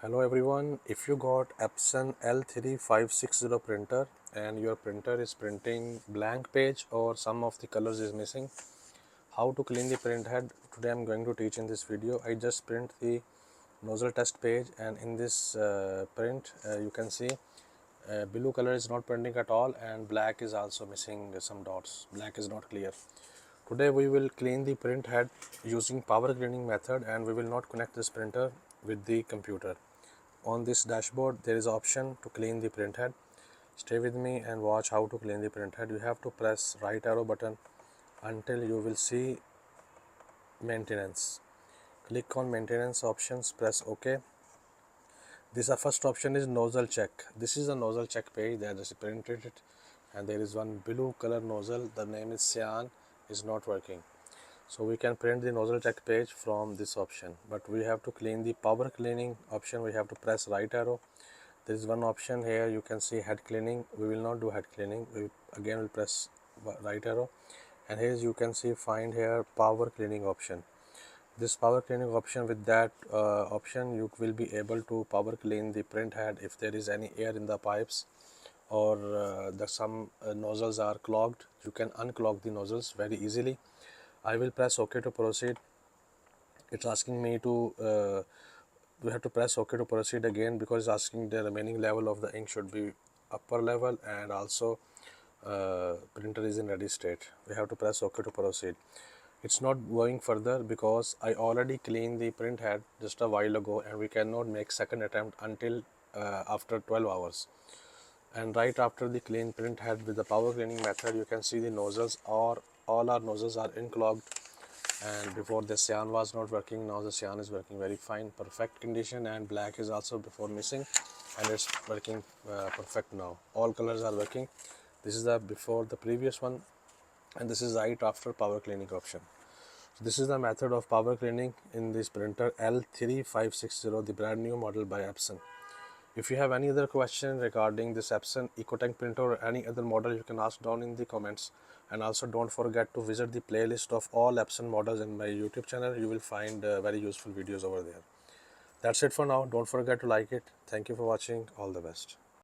Hello everyone, if you got Epson L3560 printer and your printer is printing blank page or some of the colors is missing, how to clean the print head, today I'm going to teach in this video. I just print the nozzle test page, and in this print you can see blue color is not printing at all and black is also missing some dots. Black is not clear. Today we will clean the print head using power cleaning method, and we will not connect this printer with the computer. On this dashboard there is option to clean the print head. Stay with me and watch how to clean the print head. You have to press right arrow button until you will see maintenance. Click on maintenance options, press OK. This first option is nozzle check. This is a nozzle check page. They just printed it, and there is one blue color nozzle, the name is cyan, is not working. So we can print the nozzle check page from this option, but we have to clean the power cleaning option. We have to press right arrow. There is one option here, you can see head cleaning. We will not do head cleaning. We again will press right arrow, and here you can see find here power cleaning option. This power cleaning option, with that option you will be able to power clean the print head if there is any air in the pipes, or some nozzles are clogged. You can unclog the nozzles very easily. I will press OK to proceed. It's asking me to we have to press OK to proceed again, because it's asking the remaining level of the ink should be upper level, and also printer is in ready state. We have to press OK to proceed. It's not going further because I already cleaned the print head just a while ago, and we cannot make second attempt until after 12 hours. And right after the clean print head with the power cleaning method, you can see the nozzles, or all our nozzles are unclogged. And before the cyan was not working, now the cyan is working very fine, perfect condition, and black is also before missing, and it's working perfect now. All colors are working. This is the before the previous one, and this is right after power cleaning option. So this is the method of power cleaning in this printer L3560, the brand new model by Epson. If you have any other question regarding this Epson EcoTank printer or any other model, you can ask down in the comments. And also don't forget to visit the playlist of all Epson models in my YouTube channel. You will find very useful videos over there. That's it for now. Don't forget to like it. Thank you for watching. All the best.